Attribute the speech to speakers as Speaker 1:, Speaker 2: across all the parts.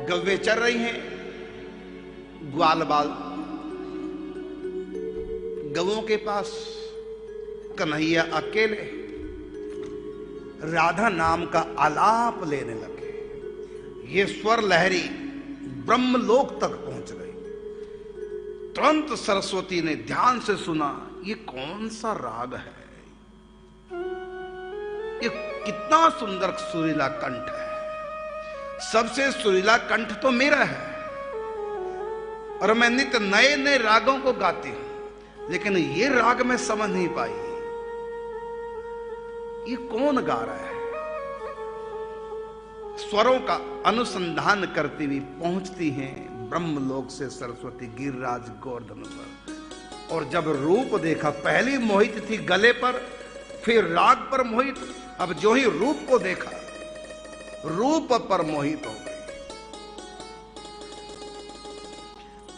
Speaker 1: गव्वे चर रही हैं, ग्वाल बाल गवों के पास। कन्हैया अकेले राधा नाम का आलाप लेने लगे। ये स्वर लहरी ब्रह्मलोक तक पहुंच गई। तुरंत सरस्वती ने ध्यान से सुना, ये कौन सा राग है, ये कितना सुंदर सुरीला कंठ है। सबसे सुरीला कंठ तो मेरा है और मैं नित्य नए नए रागों को गाती हूं, लेकिन ये राग मैं समझ नहीं पाई, ये कौन गा रहा है। स्वरों का अनुसंधान करती हुई पहुंचती हैं ब्रह्मलोक से सरस्वती गिरिराज गोवर्धन पर। और जब रूप देखा, पहली मोहित थी गले पर, फिर राग पर मोहित, अब जो ही रूप को देखा रूप पर मोहित हो गई।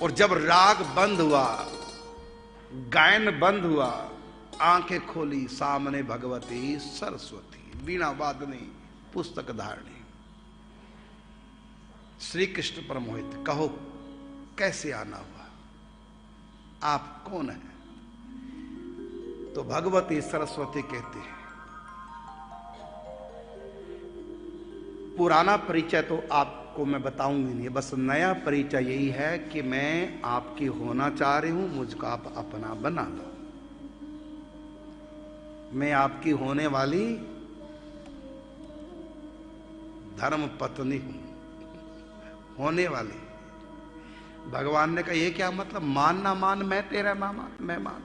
Speaker 1: और जब राग बंद हुआ, गायन बंद हुआ, आंखें खोली, सामने भगवती सरस्वती वीणा वादनी पुस्तक धारणी। श्री कृष्ण पर मोहित, कहो कैसे आना हुआ, आप कौन है। तो भगवती सरस्वती कहती है, पुराना परिचय तो आपको मैं बताऊंगी नहीं, बस नया परिचय यही है कि मैं आपकी होना चाह रही हूं, मुझको आप अपना बना लो। मैं आपकी होने वाली धर्म पत्नी हूं, होने वाली। भगवान ने कहा, ये क्या मतलब, मान ना मान, मैं तेरा मामा, मैं मान।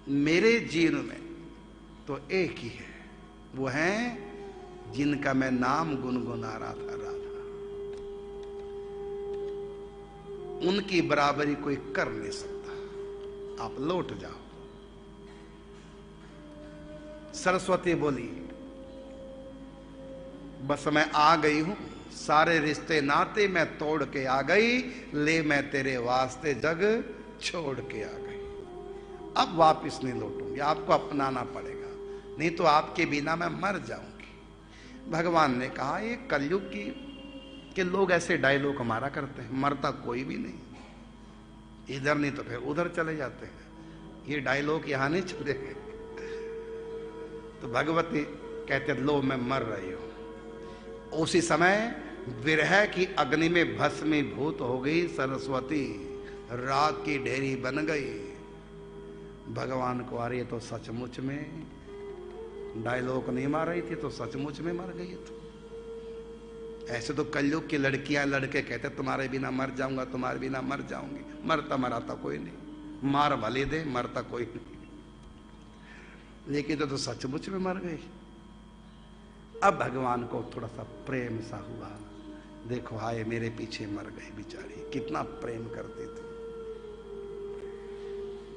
Speaker 1: मेरे जीवन में तो एक ही है, वो हैं जिनका मैं नाम गुनगुना रहा था, राधा। उनकी बराबरी कोई कर नहीं सकता, आप लौट जाओ। सरस्वती बोली, बस मैं आ गई हूं, सारे रिश्ते नाते मैं तोड़ के आ गई, ले मैं तेरे वास्ते जग छोड़ के आ गई। अब वापस नहीं लौटूंगी, आपको अपनाना पड़ेगा, नहीं तो आपके बिना मैं मर जाऊंगी। भगवान ने कहा, ये कलयुग की के लोग ऐसे डायलॉग हमारा करते हैं, मरता कोई भी नहीं, इधर नहीं तो फिर उधर चले जाते हैं, ये डायलॉग यहां नहीं चलेंगे। तो भगवती कहते, लो मैं मर रही हूं। उसी समय विरह की अग्नि में भस्मीभूत हो गई सरस्वती, राग की ढेरी बन गई। भगवान को आ रही है तो सचमुच में डायलॉग नहीं मार रही थी, तो सचमुच में मर गई। तो ऐसे तो कलयुग की लड़कियां लड़के कहते तुम्हारे बिना मर जाऊंगा, तुम्हारे बिना मर जाऊंगी, मरता मराता कोई नहीं, मार भले दे, मरता कोई नहीं। लेकिन तो सचमुच में मर गई। अब भगवान को थोड़ा सा प्रेम सा हुआ, देखो हाय मेरे पीछे मर गई बेचारी, कितना प्रेम करती थी।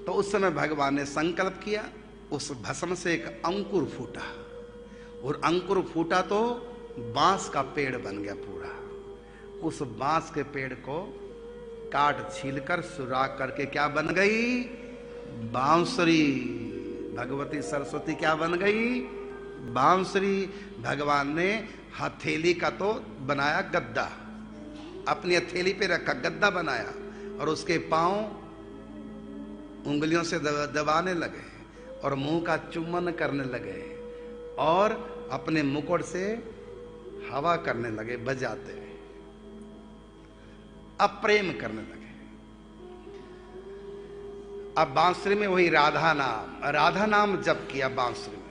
Speaker 1: तो उस समय भगवान ने संकल्प किया, उस भस्म से एक अंकुर फूटा, और अंकुर फूटा तो बांस का पेड़ बन गया पूरा। उस बांस के पेड़ को काट छीलकर सुराख करके क्या बन गई, बांसुरी। भगवती सरस्वती क्या बन गई, बांसुरी। भगवान ने हथेली का तो बनाया गद्दा, अपनी हथेली पे रखा, गद्दा बनाया, और उसके पांव उंगलियों से दबाने लगे और मुंह का चुम्बन करने लगे और अपने मुकुट से हवा करने लगे बजाते हुए, अब प्रेम करने लगे। अब बांसुरी में वही राधा नाम जप किया बांसुरी में।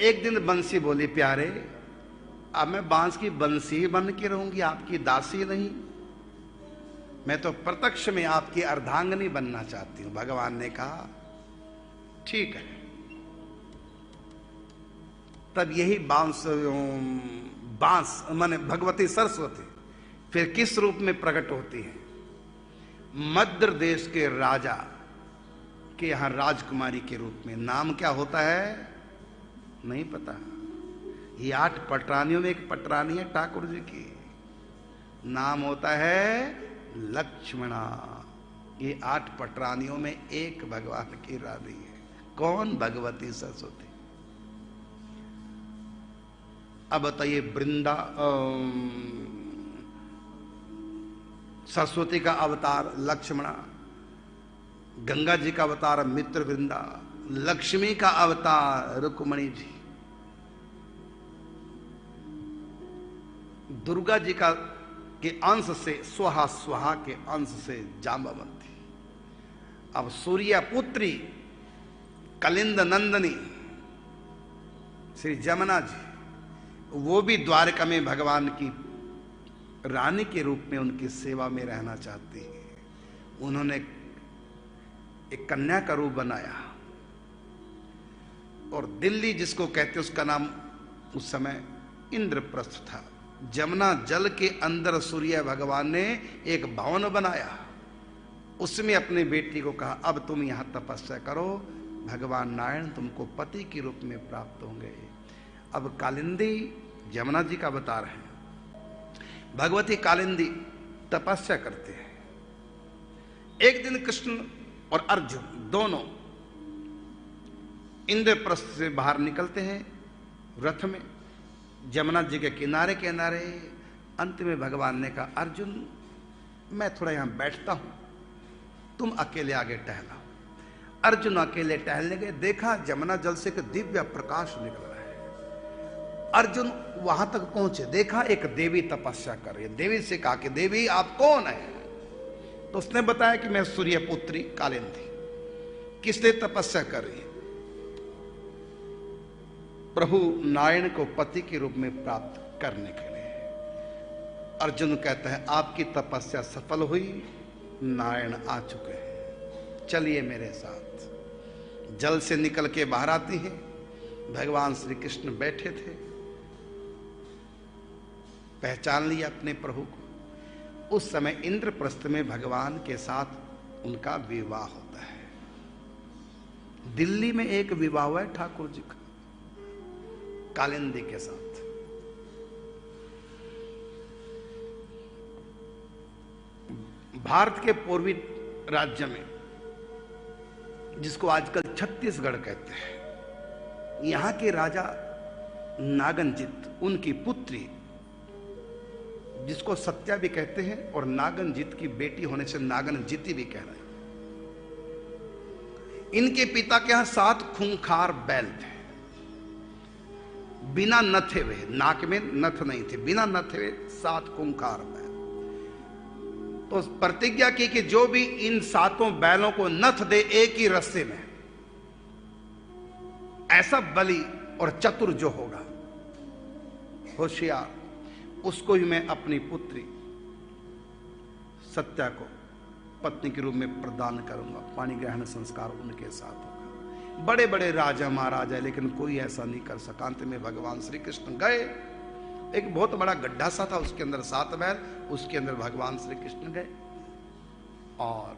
Speaker 1: एक दिन बंसी बोली, प्यारे अब मैं बांस की बंसी बन के रहूंगी, आपकी दासी नहीं, मैं तो प्रत्यक्ष में आपकी अर्धांगिनी बनना चाहती हूं। भगवान ने कहा ठीक है। तब यही बांस माने भगवती सरस्वती फिर किस रूप में प्रकट होती है, मद्र देश के राजा के यहां राजकुमारी के रूप में। नाम क्या होता है नहीं पता। ये 8 पटरानियों में एक पटरानी है ठाकुर जी की, नाम होता है लक्ष्मणा। ये 8 पटरानियों में एक भगवान की रानी है। कौन, भगवती सरस्वती। अब बताइए, सरस्वती का अवतार लक्ष्मणा, गंगा जी का अवतार मित्र वृंदा, लक्ष्मी का अवतार रुक्मणी जी, दुर्गा जी का के अंश से स्वाहा स्वाहा के अंश से जाम्बवंती, अब सूर्य पुत्री कलिंद नंदनी श्री जमुना जी, वो भी द्वारका में भगवान की रानी के रूप में उनकी सेवा में रहना चाहती है। उन्होंने एक कन्या का रूप बनाया और दिल्ली जिसको कहते उसका नाम उस समय इंद्रप्रस्थ था। जमुना जल के अंदर सूर्य भगवान ने एक भवन बनाया, उसमें अपनी बेटी को कहा अब तुम यहां तपस्या करो, भगवान नारायण तुमको पति के रूप में प्राप्त होंगे। अब कालिंदी जमुना जी का अवतार है, भगवती कालिंदी तपस्या करते हैं। एक दिन कृष्ण और अर्जुन दोनों इंद्रप्रस्थ से बाहर निकलते हैं रथ में, जमुना जी के किनारे किनारे। अंत में भगवान ने कहा अर्जुन मैं थोड़ा यहां बैठता हूं, तुम अकेले आगे टहलाओ। अर्जुन अकेले टहलने गए, देखा जमुना जल से एक दिव्य प्रकाश निकल रहा है। अर्जुन वहां तक पहुंचे, देखा एक देवी तपस्या कर रही है। देवी से कहा कि देवी आप कौन है? तो उसने बताया कि मैं सूर्य पुत्री कालिंदी। किस लिए तपस्या कर रही है? प्रभु नारायण को पति के रूप में प्राप्त करने के लिए। अर्जुन कहता है आपकी तपस्या सफल हुई, नारायण आ चुके हैं, चलिए मेरे साथ। जल से निकल के बाहर आती है, भगवान श्री कृष्ण बैठे थे, पहचान लिया अपने प्रभु को। उस समय इंद्रप्रस्थ में भगवान के साथ उनका विवाह होता है। दिल्ली में एक विवाह हुआ है ठाकुर जी का कालिंदी के साथ। भारत के पूर्वी राज्य में, जिसको आजकल छत्तीसगढ़ कहते हैं, यहां के राजा नागनजित, उनकी पुत्री जिसको सत्या भी कहते हैं और नागनजित की बेटी होने से नागनजिती भी कह रहे हैं। इनके पिता के यहां 7 खूंखार बैल थे, बिना नथे हुए, नाक में नथ नहीं थे, बिना नथे हुए 7 खूंखार बैल। तो प्रतिज्ञा की कि जो भी इन 7 बैलों को नथ दे एक ही रस्से में, ऐसा बलि और चतुर जो होगा, होशियार, उसको ही मैं अपनी पुत्री सत्या को पत्नी के रूप में प्रदान करूंगा। पाणी ग्रहण संस्कार उनके साथ होगा। बड़े बड़े राजा महाराजा, लेकिन कोई ऐसा नहीं कर सका। अंत में भगवान श्री कृष्ण गए, एक बहुत बड़ा गड्ढा सा था, उसके अंदर 7 बैल, उसके अंदर भगवान श्री कृष्ण गए और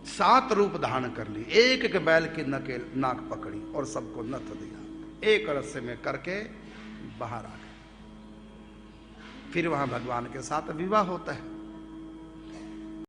Speaker 1: 7 रूप धारण कर ली। एक एक बैल की नाक पकड़ी और सबको नथ दिया, एक रस्से में करके बाहर आ गए। फिर वहां भगवान के साथ विवाह होता है।